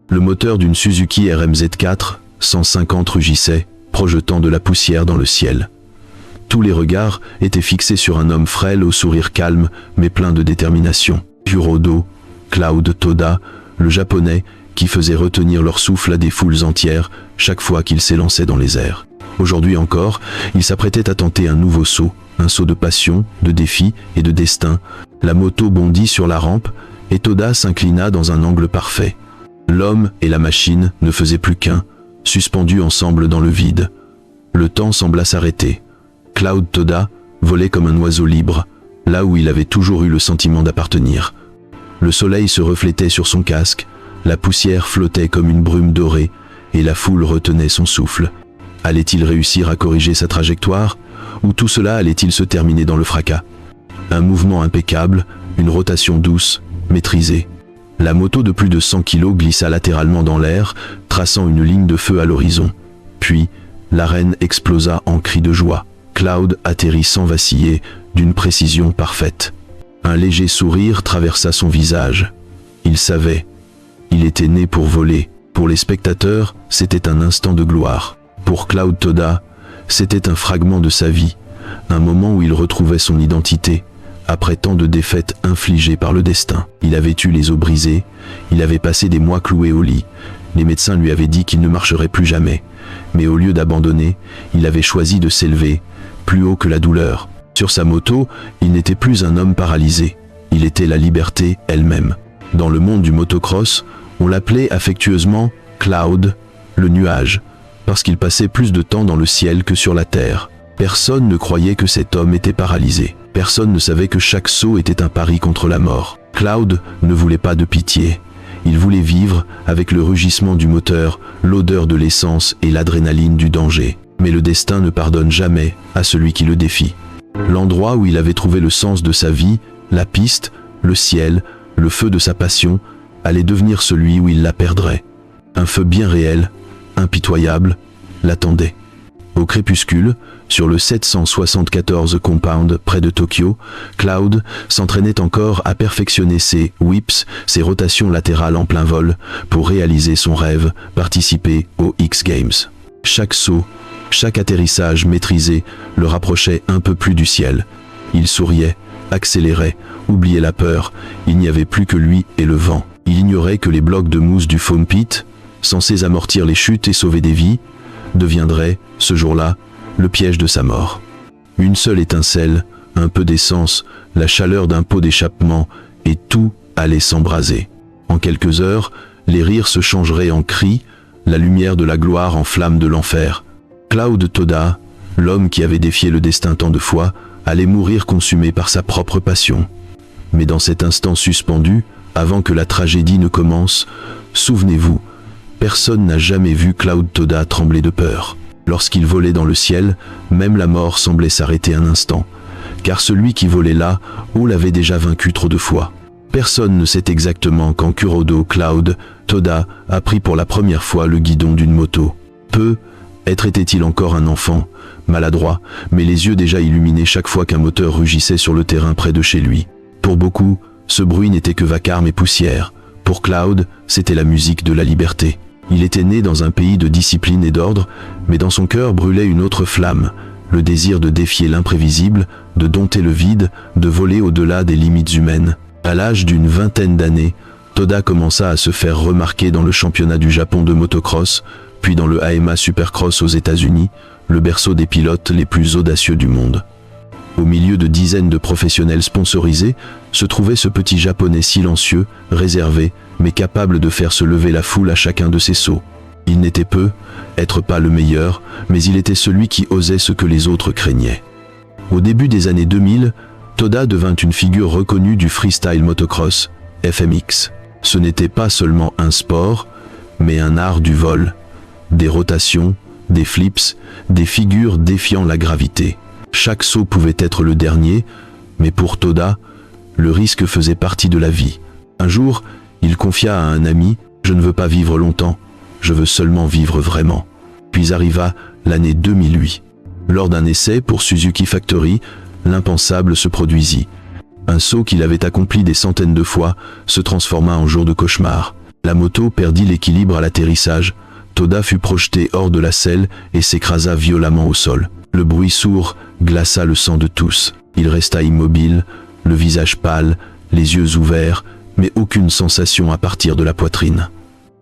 Le moteur d'une Suzuki RMZ4 150 rugissait, projetant de la poussière dans le ciel. Tous les regards étaient fixés sur un homme frêle au sourire calme mais plein de détermination. Kurodo, Cloud Toda, le japonais, qui faisait retenir leur souffle à des foules entières chaque fois qu'il s'élançait dans les airs. Aujourd'hui encore, il s'apprêtait à tenter un nouveau saut, un saut de passion, de défi et de destin. La moto bondit sur la rampe et Toda s'inclina dans un angle parfait. L'homme et la machine ne faisaient plus qu'un, suspendus ensemble dans le vide. Le temps sembla s'arrêter. Cloud Toda volait comme un oiseau libre, là où il avait toujours eu le sentiment d'appartenir. Le soleil se reflétait sur son casque, la poussière flottait comme une brume dorée, et la foule retenait son souffle. Allait-il réussir à corriger sa trajectoire, ou tout cela allait-il se terminer dans le fracas? Un mouvement impeccable, une rotation douce, maîtrisée. La moto de plus de 100 kg glissa latéralement dans l'air, traçant une ligne de feu à l'horizon. Puis, l'arène explosa en cris de joie. Cloud atterrit sans vaciller, d'une précision parfaite. Un léger sourire traversa son visage. Il savait. Il était né pour voler. Pour les spectateurs, c'était un instant de gloire. Pour Cloud Toda, c'était un fragment de sa vie, un moment où il retrouvait son identité, après tant de défaites infligées par le destin. Il avait eu les os brisés, il avait passé des mois cloué au lit. Les médecins lui avaient dit qu'il ne marcherait plus jamais. Mais au lieu d'abandonner, il avait choisi de s'élever, plus haut que la douleur. Sur sa moto, il n'était plus un homme paralysé, il était la liberté elle-même. Dans le monde du motocross, on l'appelait affectueusement Cloud, le nuage, parce qu'il passait plus de temps dans le ciel que sur la terre. Personne ne croyait que cet homme était paralysé. Personne ne savait que chaque saut était un pari contre la mort. Cloud ne voulait pas de pitié. Il voulait vivre avec le rugissement du moteur, l'odeur de l'essence et l'adrénaline du danger. Mais le destin ne pardonne jamais à celui qui le défie. L'endroit où il avait trouvé le sens de sa vie, la piste, le ciel, le feu de sa passion, allait devenir celui où il la perdrait. Un feu bien réel, impitoyable, l'attendait. Au crépuscule, sur le 774 Compound près de Tokyo, Cloud s'entraînait encore à perfectionner ses whips, ses rotations latérales en plein vol, pour réaliser son rêve, participer aux X Games. Chaque saut, chaque atterrissage maîtrisé le rapprochait un peu plus du ciel. Il souriait, accélérait, oubliait la peur, il n'y avait plus que lui et le vent. Il ignorait que les blocs de mousse du foam pit, censés amortir les chutes et sauver des vies, deviendraient, ce jour-là, le piège de sa mort. Une seule étincelle, un peu d'essence, la chaleur d'un pot d'échappement, et tout allait s'embraser. En quelques heures, les rires se changeraient en cris, la lumière de la gloire en flamme de l'enfer. Cloud Toda, l'homme qui avait défié le destin tant de fois, allait mourir consumé par sa propre passion. Mais dans cet instant suspendu, avant que la tragédie ne commence, souvenez-vous, personne n'a jamais vu Cloud Toda trembler de peur. Lorsqu'il volait dans le ciel, même la mort semblait s'arrêter un instant, car celui qui volait là, on l'avait déjà vaincu trop de fois. Personne ne sait exactement quand Kurodo Cloud Toda a pris pour la première fois le guidon d'une moto. Peut-être était-il encore un enfant, maladroit, mais les yeux déjà illuminés chaque fois qu'un moteur rugissait sur le terrain près de chez lui. Pour beaucoup, ce bruit n'était que vacarme et poussière. Pour Cloud, c'était la musique de la liberté. Il était né dans un pays de discipline et d'ordre, mais dans son cœur brûlait une autre flamme, le désir de défier l'imprévisible, de dompter le vide, de voler au-delà des limites humaines. À l'âge d'une vingtaine d'années, Toda commença à se faire remarquer dans le championnat du Japon de motocross, puis dans le AMA Supercross aux États-Unis, le berceau des pilotes les plus audacieux du monde. Au milieu de dizaines de professionnels sponsorisés, se trouvait ce petit japonais silencieux, réservé, mais capable de faire se lever la foule à chacun de ses sauts. Il n'était peut-être pas le meilleur, mais il était celui qui osait ce que les autres craignaient. Au début des années 2000, Toda devint une figure reconnue du freestyle motocross, FMX. Ce n'était pas seulement un sport, mais un art du vol. Des rotations, des flips, des figures défiant la gravité. Chaque saut pouvait être le dernier, mais pour Toda, le risque faisait partie de la vie. Un jour, il confia à un ami « Je ne veux pas vivre longtemps, je veux seulement vivre vraiment ». Puis arriva l'année 2008. Lors d'un essai pour Suzuki Factory, l'impensable se produisit. Un saut qu'il avait accompli des centaines de fois se transforma en jour de cauchemar. La moto perdit l'équilibre à l'atterrissage. Toda fut projeté hors de la selle et s'écrasa violemment au sol. Le bruit sourd glaça le sang de tous. Il resta immobile, le visage pâle, les yeux ouverts, mais aucune sensation à partir de la poitrine.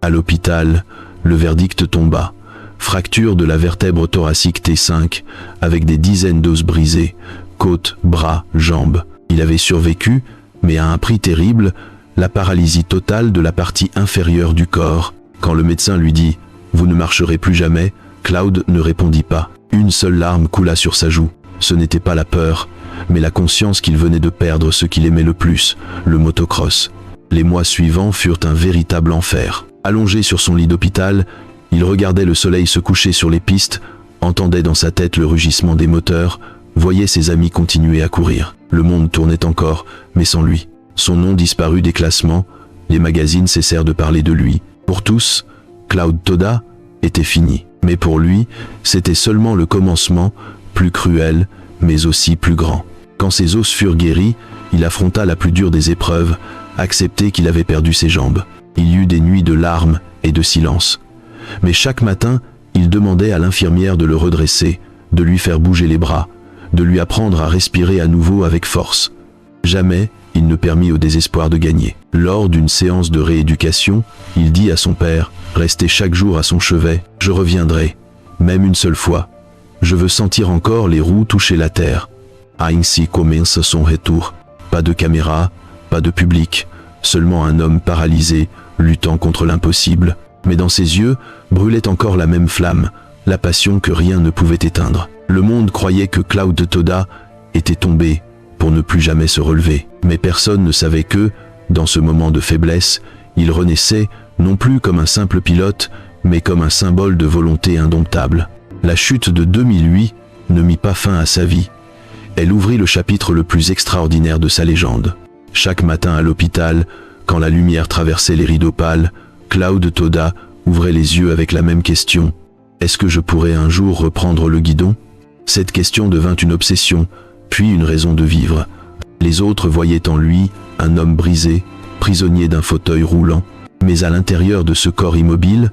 À l'hôpital, le verdict tomba. Fracture de la vertèbre thoracique T5, avec des dizaines d'os brisés, côtes, bras, jambes. Il avait survécu, mais à un prix terrible, la paralysie totale de la partie inférieure du corps. Quand le médecin lui dit « Vous ne marcherez plus jamais », Cloud ne répondit pas. Une seule larme coula sur sa joue. Ce n'était pas la peur, mais la conscience qu'il venait de perdre ce qu'il aimait le plus, le motocross. Les mois suivants furent un véritable enfer. Allongé sur son lit d'hôpital, il regardait le soleil se coucher sur les pistes, entendait dans sa tête le rugissement des moteurs, voyait ses amis continuer à courir. Le monde tournait encore, mais sans lui. Son nom disparut des classements, les magazines cessèrent de parler de lui. Pour tous, Cloud Toda était fini. Mais pour lui, c'était seulement le commencement, plus cruel, mais aussi plus grand. Quand ses os furent guéris, il affronta la plus dure des épreuves, accepter qu'il avait perdu ses jambes. Il y eut des nuits de larmes et de silence. Mais chaque matin, il demandait à l'infirmière de le redresser, de lui faire bouger les bras, de lui apprendre à respirer à nouveau avec force. Jamais il ne permit au désespoir de gagner. Lors d'une séance de rééducation, il dit à son père, resté chaque jour à son chevet, « Je reviendrai, même une seule fois. Je veux sentir encore les roues toucher la terre. » Ainsi commence son retour. Pas de caméra, pas de public, seulement un homme paralysé, luttant contre l'impossible. Mais dans ses yeux brûlait encore la même flamme, la passion que rien ne pouvait éteindre. Le monde croyait que Cloud Toda était tombé pour ne plus jamais se relever. Mais personne ne savait que, dans ce moment de faiblesse, il renaissait non plus comme un simple pilote, mais comme un symbole de volonté indomptable. La chute de 2008 ne mit pas fin à sa vie. Elle ouvrit le chapitre le plus extraordinaire de sa légende. Chaque matin à l'hôpital, quand la lumière traversait les rideaux pâles, Cloud Toda ouvrait les yeux avec la même question. Est-ce que je pourrais un jour reprendre le guidon ? Cette question devint une obsession, puis une raison de vivre. Les autres voyaient en lui un homme brisé, prisonnier d'un fauteuil roulant. Mais à l'intérieur de ce corps immobile,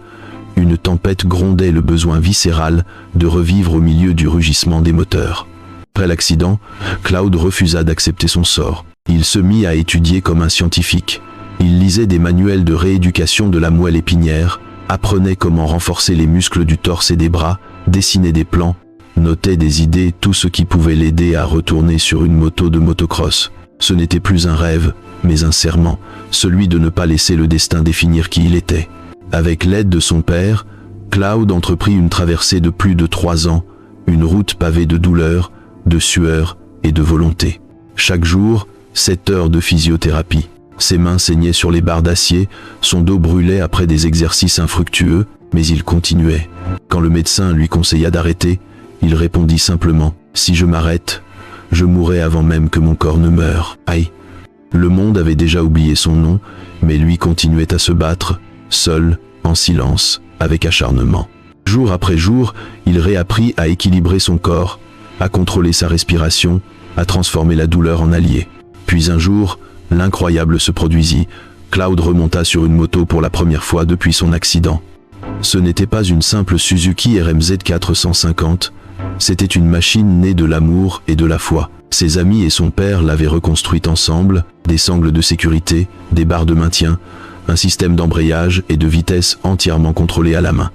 une tempête grondait le besoin viscéral de revivre au milieu du rugissement des moteurs. Après l'accident, Cloud refusa d'accepter son sort. Il se mit à étudier comme un scientifique. Il lisait des manuels de rééducation de la moelle épinière, apprenait comment renforcer les muscles du torse et des bras, dessinait des plans, notait des idées, tout ce qui pouvait l'aider à retourner sur une moto de motocross. Ce n'était plus un rêve, mais un serment, celui de ne pas laisser le destin définir qui il était. Avec l'aide de son père, Cloud entreprit une traversée de plus de 3 ans, une route pavée de douleur, de sueur et de volonté. Chaque jour, 7 heures de physiothérapie. Ses mains saignaient sur les barres d'acier, son dos brûlait après des exercices infructueux, mais il continuait. Quand le médecin lui conseilla d'arrêter, il répondit simplement « Si je m'arrête, je mourrai avant même que mon corps ne meure. » Aïe. Le monde avait déjà oublié son nom, mais lui continuait à se battre, seul, en silence, avec acharnement. Jour après jour, il réapprit à équilibrer son corps, à contrôler sa respiration, à transformer la douleur en allié. Puis un jour, l'incroyable se produisit. Cloud remonta sur une moto pour la première fois depuis son accident. Ce n'était pas une simple Suzuki RMZ 450, c'était une machine née de l'amour et de la foi. Ses amis et son père l'avaient reconstruite ensemble, des sangles de sécurité, des barres de maintien, un système d'embrayage et de vitesse entièrement contrôlé à la main.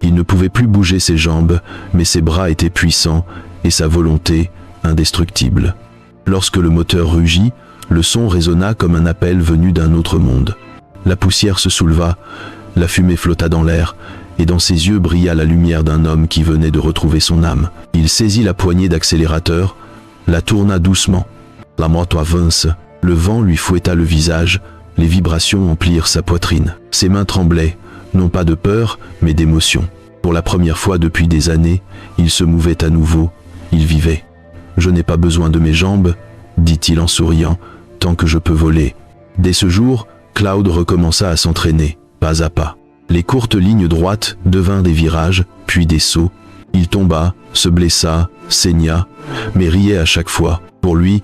Il ne pouvait plus bouger ses jambes, mais ses bras étaient puissants et sa volonté indestructible. Lorsque le moteur rugit, le son résonna comme un appel venu d'un autre monde. La poussière se souleva, la fumée flotta dans l'air, et dans ses yeux brilla la lumière d'un homme qui venait de retrouver son âme. Il saisit la poignée d'accélérateur, la tourna doucement. La moto avance, le vent lui fouetta le visage, les vibrations emplirent sa poitrine. Ses mains tremblaient, non pas de peur, mais d'émotion. Pour la première fois depuis des années, il se mouvait à nouveau, il vivait. « Je n'ai pas besoin de mes jambes, » dit-il en souriant, « tant que je peux voler. » Dès ce jour, Cloud recommença à s'entraîner, pas à pas. Les courtes lignes droites devinrent des virages, puis des sauts. Il tomba, se blessa, saigna, mais riait à chaque fois. Pour lui,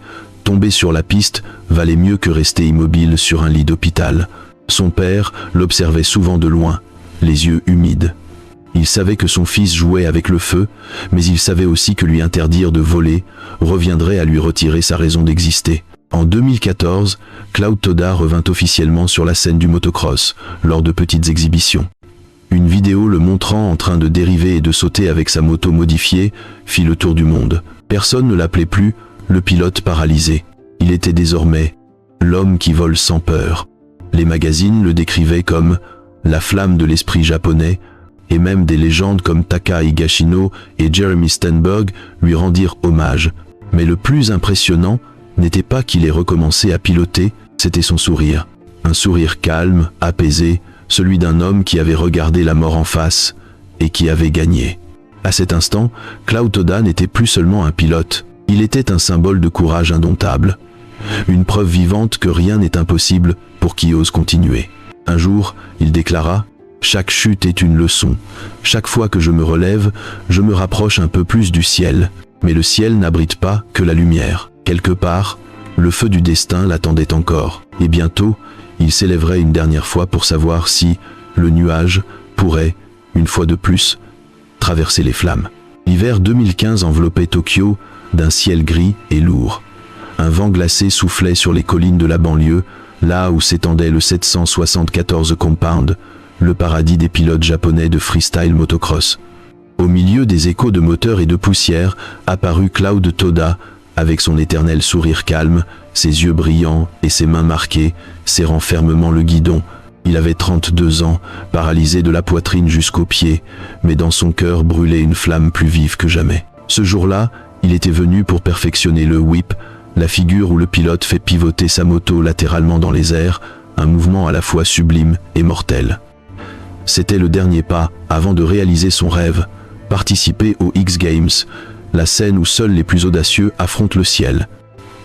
Tomber sur la piste valait mieux que rester immobile sur un lit d'hôpital. Son père l'observait souvent de loin, les yeux humides. Il savait que son fils jouait avec le feu, mais il savait aussi que lui interdire de voler reviendrait à lui retirer sa raison d'exister. En 2014, Cloud Toda revint officiellement sur la scène du motocross, lors de petites exhibitions. Une vidéo le montrant en train de dériver et de sauter avec sa moto modifiée fit le tour du monde. Personne ne l'appelait plus le pilote paralysé. Il était désormais l'homme qui vole sans peur. Les magazines le décrivaient comme la flamme de l'esprit japonais, et même des légendes comme Taka Higashino et Jeremy Steinberg lui rendirent hommage. Mais le plus impressionnant n'était pas qu'il ait recommencé à piloter, c'était son sourire. Un sourire calme, apaisé, celui d'un homme qui avait regardé la mort en face et qui avait gagné. À cet instant, Cloud Toda n'était plus seulement un pilote, il était un symbole de courage indomptable, une preuve vivante que rien n'est impossible pour qui ose continuer. Un jour, il déclara « Chaque chute est une leçon. Chaque fois que je me relève, je me rapproche un peu plus du ciel. Mais le ciel n'abrite pas que la lumière. Quelque part, le feu du destin l'attendait encore. Et bientôt, il s'élèverait une dernière fois pour savoir si le nuage pourrait, une fois de plus, traverser les flammes. » L'hiver 2015 enveloppait Tokyo d'un ciel gris et lourd. Un vent glacé soufflait sur les collines de la banlieue, là où s'étendait le 774 Compound, le paradis des pilotes japonais de freestyle motocross. Au milieu des échos de moteurs et de poussière, apparut Cloud Toda, avec son éternel sourire calme, ses yeux brillants et ses mains marquées, serrant fermement le guidon. Il avait 32 ans, paralysé de la poitrine jusqu'aux pieds, mais dans son cœur brûlait une flamme plus vive que jamais. Ce jour-là, il était venu pour perfectionner le whip, la figure où le pilote fait pivoter sa moto latéralement dans les airs, un mouvement à la fois sublime et mortel. C'était le dernier pas avant de réaliser son rêve, participer aux X Games, la scène où seuls les plus audacieux affrontent le ciel.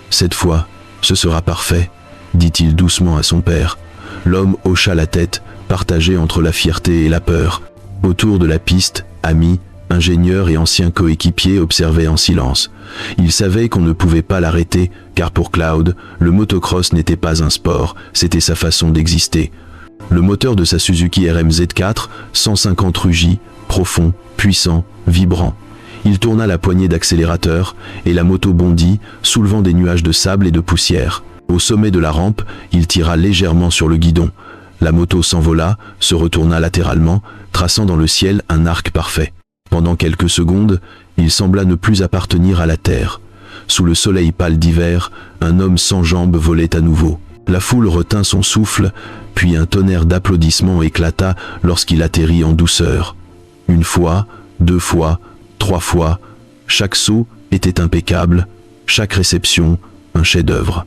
Cette fois, ce sera parfait, dit-il doucement à son père. L'homme hocha la tête, partagé entre la fierté et la peur. Autour de la piste, amis, ingénieurs et anciens coéquipiers observaient en silence. Ils savaient qu'on ne pouvait pas l'arrêter, car pour Cloud, le motocross n'était pas un sport, c'était sa façon d'exister. Le moteur de sa Suzuki RMZ4, 150 rugit, profond, puissant, vibrant. Il tourna la poignée d'accélérateur, et la moto bondit, soulevant des nuages de sable et de poussière. Au sommet de la rampe, il tira légèrement sur le guidon. La moto s'envola, se retourna latéralement, traçant dans le ciel un arc parfait. Pendant quelques secondes, il sembla ne plus appartenir à la terre. Sous le soleil pâle d'hiver, un homme sans jambes volait à nouveau. La foule retint son souffle, puis un tonnerre d'applaudissements éclata lorsqu'il atterrit en douceur. Une fois, 2 fois, 3 fois, chaque saut était impeccable, chaque réception un chef-d'œuvre.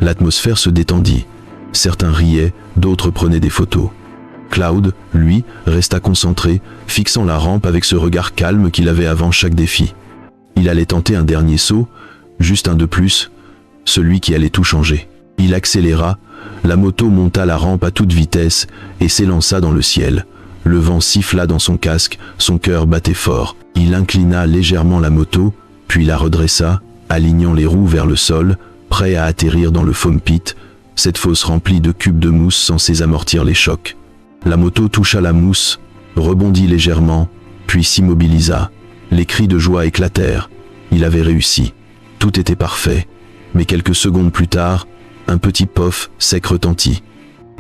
L'atmosphère se détendit. Certains riaient, d'autres prenaient des photos. Cloud, lui, resta concentré, fixant la rampe avec ce regard calme qu'il avait avant chaque défi. Il allait tenter un dernier saut, juste un de plus, celui qui allait tout changer. Il accéléra, la moto monta la rampe à toute vitesse et s'élança dans le ciel. Le vent siffla dans son casque, son cœur battait fort. Il inclina légèrement la moto, puis la redressa, alignant les roues vers le sol, prêt à atterrir dans le foam pit, cette fosse remplie de cubes de mousse censés amortir les chocs. La moto toucha la mousse, rebondit légèrement, puis s'immobilisa. Les cris de joie éclatèrent. Il avait réussi. Tout était parfait. Mais quelques secondes plus tard, un petit pof sec retentit.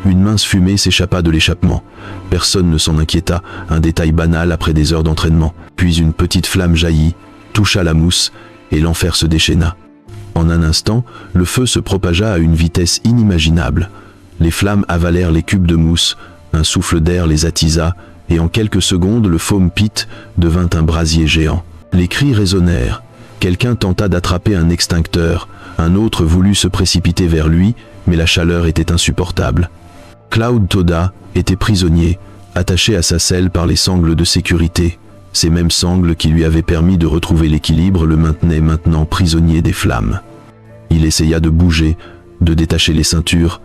Une mince fumée s'échappa de l'échappement. Personne ne s'en inquiéta, un détail banal après des heures d'entraînement. Puis une petite flamme jaillit, toucha la mousse, et l'enfer se déchaîna. En un instant, le feu se propagea à une vitesse inimaginable. Les flammes avalèrent les cubes de mousse, un souffle d'air les attisa, et en quelques secondes, le foam pit devint un brasier géant. Les cris résonnèrent. Quelqu'un tenta d'attraper un extincteur, un autre voulut se précipiter vers lui, mais la chaleur était insupportable. Cloud Toda était prisonnier, attaché à sa selle par les sangles de sécurité. Ces mêmes sangles qui lui avaient permis de retrouver l'équilibre le maintenaient maintenant prisonnier des flammes. Il essaya de bouger, de détacher les ceintures,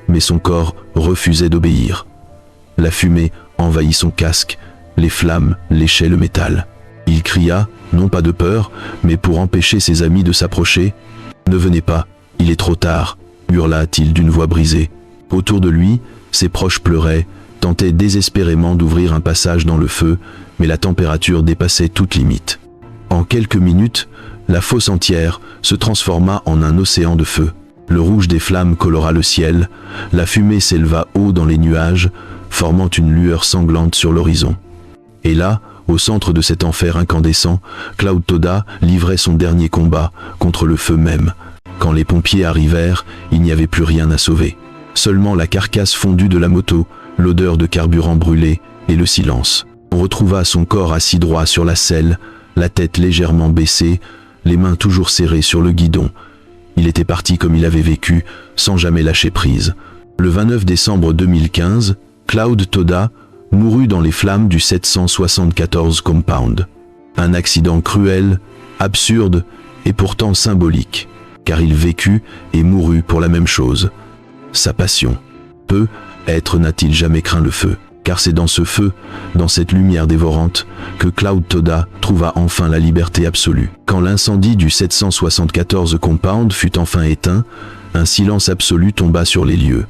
mais son corps refusait d'obéir. La fumée envahit son casque, les flammes léchaient le métal. Il cria, non pas de peur, mais pour empêcher ses amis de s'approcher. « Ne venez pas, il est trop tard, hurla-t-il d'une voix brisée. Autour de lui, ses proches pleuraient, tentaient désespérément d'ouvrir un passage dans le feu, mais la température dépassait toute limite. En quelques minutes, la fosse entière se transforma en un océan de feu. Le rouge des flammes colora le ciel, la fumée s'éleva haut dans les nuages, formant une lueur sanglante sur l'horizon. Et là, au centre de cet enfer incandescent, Cloud Toda livrait son dernier combat contre le feu même. Quand les pompiers arrivèrent, il n'y avait plus rien à sauver. Seulement la carcasse fondue de la moto, l'odeur de carburant brûlé et le silence. On retrouva son corps assis droit sur la selle, la tête légèrement baissée, les mains toujours serrées sur le guidon. Il était parti comme il avait vécu, sans jamais lâcher prise. Le 29 décembre 2015, Cloud Toda mourut dans les flammes du 774 Compound. Un accident cruel, absurde et pourtant symbolique, car il vécut et mourut pour la même chose, sa passion. Peu être n'a-t-il jamais craint le feu, car c'est dans ce feu, dans cette lumière dévorante, que Cloud Toda trouva enfin la liberté absolue. Quand l'incendie du 774 Compound fut enfin éteint, un silence absolu tomba sur les lieux.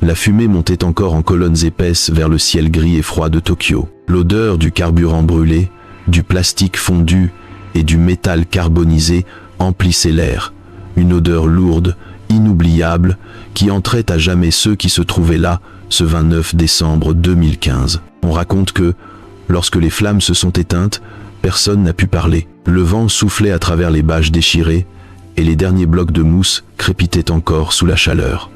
La fumée montait encore en colonnes épaisses vers le ciel gris et froid de Tokyo. L'odeur du carburant brûlé, du plastique fondu et du métal carbonisé emplissait l'air. Une odeur lourde, inoubliable, qui entrait à jamais ceux qui se trouvaient là, ce 29 décembre 2015. On raconte que, lorsque les flammes se sont éteintes, personne n'a pu parler. Le vent soufflait à travers les bâches déchirées, et les derniers blocs de mousse crépitaient encore sous la chaleur.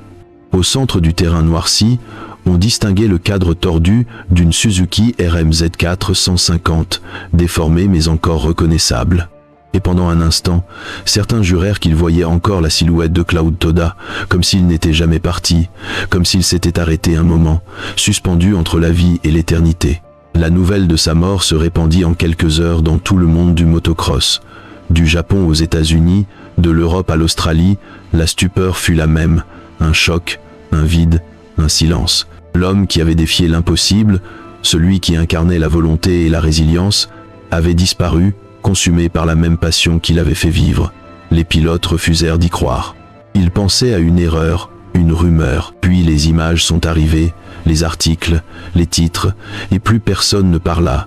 Au centre du terrain noirci, on distinguait le cadre tordu d'une Suzuki RMZ4 150, déformée mais encore reconnaissable. Et pendant un instant, certains jurèrent qu'ils voyaient encore la silhouette de Cloud Toda, comme s'il n'était jamais parti, comme s'il s'était arrêté un moment, suspendu entre la vie et l'éternité. La nouvelle de sa mort se répandit en quelques heures dans tout le monde du motocross. Du Japon aux États-Unis, de l'Europe à l'Australie, la stupeur fut la même. Un choc, un vide, un silence. L'homme qui avait défié l'impossible, celui qui incarnait la volonté et la résilience, avait disparu, consumé par la même passion qui l'avait fait vivre. Les pilotes refusèrent d'y croire. Ils pensaient à une erreur, une rumeur. Puis les images sont arrivées, les articles, les titres, et plus personne ne parla.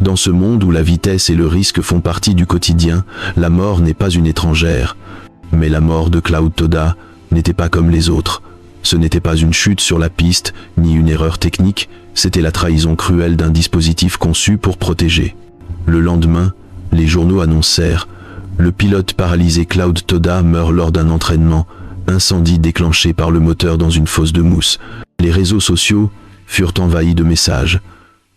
Dans ce monde où la vitesse et le risque font partie du quotidien, la mort n'est pas une étrangère. Mais la mort de Cloud Toda n'était pas comme les autres. Ce n'était pas une chute sur la piste, ni une erreur technique, c'était la trahison cruelle d'un dispositif conçu pour protéger. Le lendemain, les journaux annoncèrent « Le pilote paralysé Cloud Toda meurt lors d'un entraînement, incendie déclenché par le moteur dans une fosse de mousse ». Les réseaux sociaux furent envahis de messages,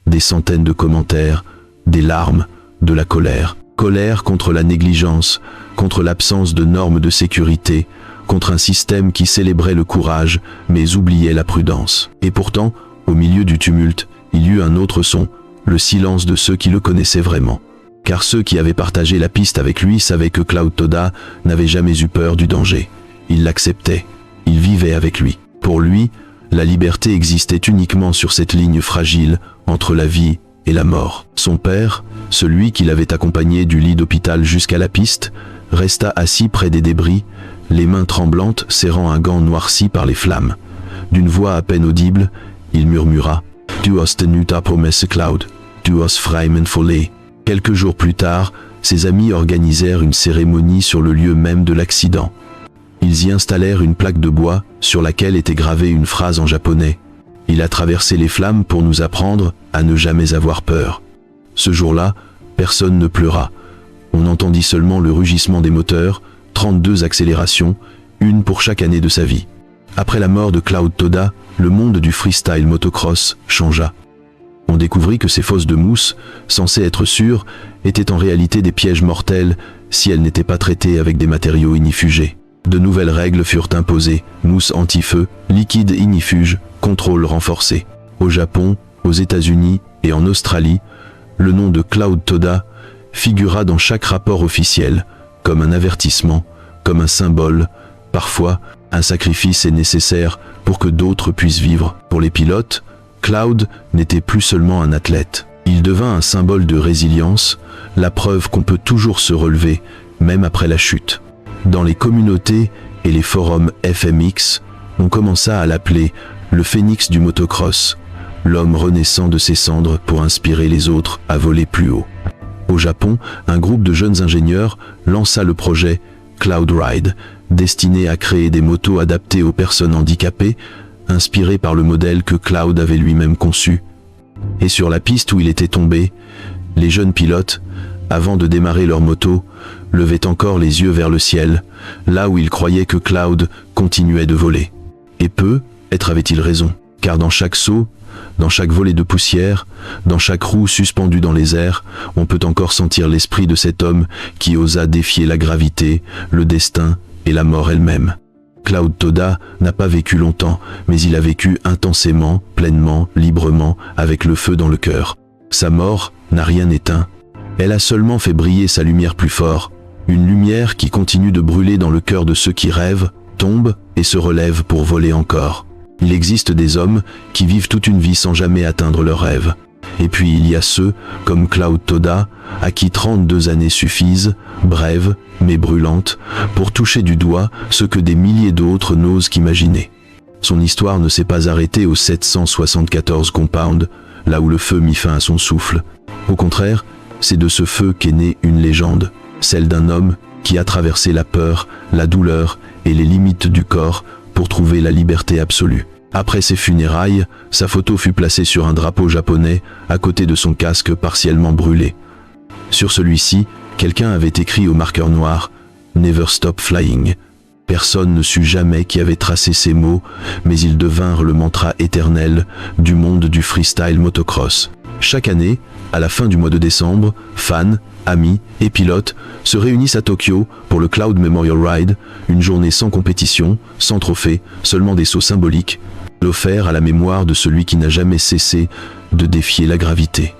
des centaines de commentaires, des larmes, de la colère. Colère contre la négligence, contre l'absence de normes de sécurité, contre un système qui célébrait le courage, mais oubliait la prudence. Et pourtant, au milieu du tumulte, il y eut un autre son, le silence de ceux qui le connaissaient vraiment. Car ceux qui avaient partagé la piste avec lui savaient que Cloud Toda n'avait jamais eu peur du danger. Ils l'acceptaient, ils vivaient avec lui. Pour lui, la liberté existait uniquement sur cette ligne fragile entre la vie et la mort. Son père, celui qui l'avait accompagné du lit d'hôpital jusqu'à la piste, resta assis près des débris, les mains tremblantes serrant un gant noirci par les flammes. D'une voix à peine audible, il murmura « Du hast nu ta promesse Cloud, du hast freimen follet ». Quelques jours plus tard, ses amis organisèrent une cérémonie sur le lieu même de l'accident. Ils y installèrent une plaque de bois sur laquelle était gravée une phrase en japonais. « Il a traversé les flammes pour nous apprendre à ne jamais avoir peur ». Ce jour-là, personne ne pleura. On entendit seulement le rugissement des moteurs, 32 accélérations, une pour chaque année de sa vie. Après la mort de Cloud Toda, le monde du freestyle motocross changea. On découvrit que ces fosses de mousse, censées être sûres, étaient en réalité des pièges mortels si elles n'étaient pas traitées avec des matériaux ignifugés. De nouvelles règles furent imposées, mousse anti-feu, liquide ignifuge, contrôle renforcé. Au Japon, aux États-Unis et en Australie, le nom de Cloud Toda figura dans chaque rapport officiel, comme un avertissement, comme un symbole. Parfois, un sacrifice est nécessaire pour que d'autres puissent vivre. Pour les pilotes, Cloud n'était plus seulement un athlète. Il devint un symbole de résilience, la preuve qu'on peut toujours se relever, même après la chute. Dans les communautés et les forums FMX, on commença à l'appeler le phénix du motocross, l'homme renaissant de ses cendres pour inspirer les autres à voler plus haut. Au Japon, un groupe de jeunes ingénieurs lança le projet Cloud Ride, destiné à créer des motos adaptées aux personnes handicapées, inspiré par le modèle que Cloud avait lui-même conçu. Et sur la piste où il était tombé, les jeunes pilotes, avant de démarrer leur moto, levaient encore les yeux vers le ciel, là où ils croyaient que Cloud continuait de voler. Et peut-être avait-il raison, car dans chaque saut, dans chaque volée de poussière, dans chaque roue suspendue dans les airs, on peut encore sentir l'esprit de cet homme qui osa défier la gravité, le destin et la mort elle-même. Cloud Toda n'a pas vécu longtemps, mais il a vécu intensément, pleinement, librement, avec le feu dans le cœur. Sa mort n'a rien éteint. Elle a seulement fait briller sa lumière plus fort, une lumière qui continue de brûler dans le cœur de ceux qui rêvent, tombent et se relèvent pour voler encore. Il existe des hommes qui vivent toute une vie sans jamais atteindre leurs rêves. Et puis il y a ceux, comme Cloud Toda, à qui 32 années suffisent, brèves, mais brûlantes, pour toucher du doigt ce que des milliers d'autres n'osent qu'imaginer. Son histoire ne s'est pas arrêtée au 774 Compound, là où le feu mit fin à son souffle. Au contraire, c'est de ce feu qu'est née une légende, celle d'un homme qui a traversé la peur, la douleur et les limites du corps pour trouver la liberté absolue. Après ses funérailles, sa photo fut placée sur un drapeau japonais à côté de son casque partiellement brûlé. Sur celui-ci, quelqu'un avait écrit au marqueur noir « Never Stop Flying ». Personne ne sut jamais qui avait tracé ces mots, mais ils devinrent le mantra éternel du monde du freestyle motocross. Chaque année, à la fin du mois de décembre, fans, amis et pilotes se réunissent à Tokyo pour le Cloud Memorial Ride, une journée sans compétition, sans trophée, seulement des sauts symboliques, offert à la mémoire de celui qui n'a jamais cessé de défier la gravité.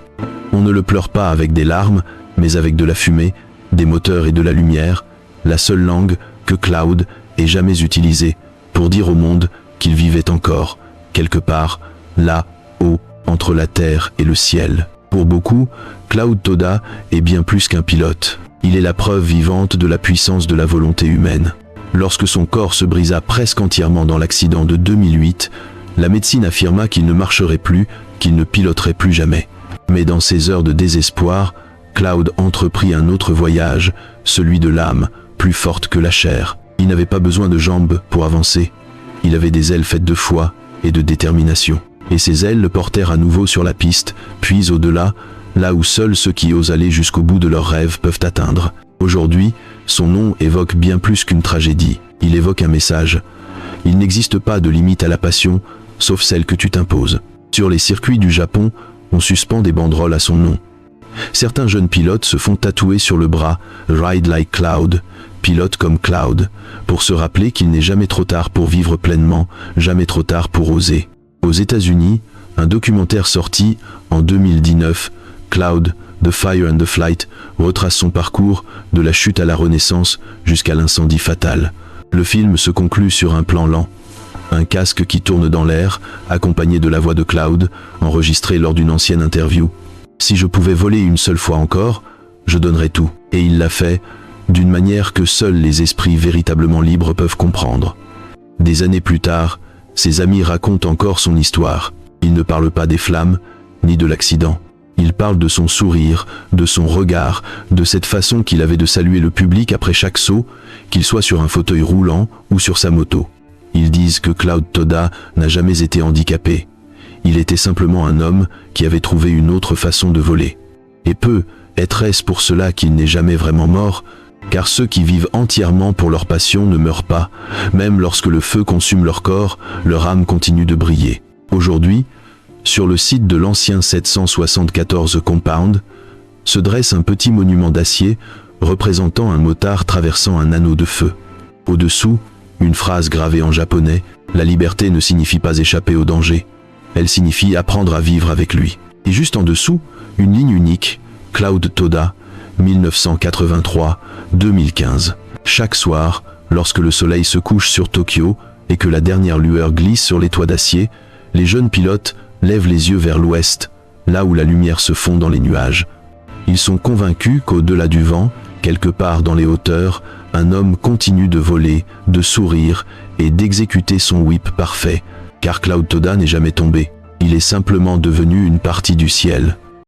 On ne le pleure pas avec des larmes, mais avec de la fumée, des moteurs et de la lumière, la seule langue que Cloud ait jamais utilisée pour dire au monde qu'il vivait encore, quelque part, là, haut, entre la terre et le ciel. Pour beaucoup, Cloud Toda est bien plus qu'un pilote. Il est la preuve vivante de la puissance de la volonté humaine. Lorsque son corps se brisa presque entièrement dans l'accident de 2008, la médecine affirma qu'il ne marcherait plus, qu'il ne piloterait plus jamais. Mais dans ces heures de désespoir, Cloud entreprit un autre voyage, celui de l'âme, plus forte que la chair. Il n'avait pas besoin de jambes pour avancer. Il avait des ailes faites de foi et de détermination. Et ses ailes le portèrent à nouveau sur la piste, puis au-delà, là où seuls ceux qui osent aller jusqu'au bout de leurs rêves peuvent atteindre. Aujourd'hui, son nom évoque bien plus qu'une tragédie. Il évoque un message. Il n'existe pas de limite à la passion, sauf celle que tu t'imposes. Sur les circuits du Japon, on suspend des banderoles à son nom. Certains jeunes pilotes se font tatouer sur le bras « Ride like Cloud », pilote comme Cloud, pour se rappeler qu'il n'est jamais trop tard pour vivre pleinement, jamais trop tard pour oser. Aux États-Unis, un documentaire sorti en 2019, Cloud, The Fire and the Flight, retrace son parcours de la chute à la renaissance jusqu'à l'incendie fatal. Le film se conclut sur un plan lent. Un casque qui tourne dans l'air, accompagné de la voix de Cloud, enregistrée lors d'une ancienne interview. « Si je pouvais voler une seule fois encore, je donnerais tout. » Et il l'a fait, d'une manière que seuls les esprits véritablement libres peuvent comprendre. Des années plus tard, ses amis racontent encore son histoire. Il ne parle pas des flammes, ni de l'accident. Il parle de son sourire, de son regard, de cette façon qu'il avait de saluer le public après chaque saut, qu'il soit sur un fauteuil roulant ou sur sa moto. Ils disent que Cloud Toda n'a jamais été handicapé. Il était simplement un homme qui avait trouvé une autre façon de voler. Et est-ce pour cela qu'il n'est jamais vraiment mort, car ceux qui vivent entièrement pour leur passion ne meurent pas, même lorsque le feu consume leur corps, leur âme continue de briller. Aujourd'hui, sur le site de l'ancien 774 Compound, se dresse un petit monument d'acier représentant un motard traversant un anneau de feu. Au-dessous, une phrase gravée en japonais, « La liberté ne signifie pas échapper au danger, elle signifie apprendre à vivre avec lui ». Et juste en dessous, une ligne unique, « Cloud Toda, 1983-2015 ». Chaque soir, lorsque le soleil se couche sur Tokyo et que la dernière lueur glisse sur les toits d'acier, les jeunes pilotes lèvent les yeux vers l'ouest, là où la lumière se fond dans les nuages. Ils sont convaincus qu'au-delà du vent, quelque part dans les hauteurs, un homme continue de voler, de sourire et d'exécuter son whip parfait, car Cloud Toda n'est jamais tombé. Il est simplement devenu une partie du ciel.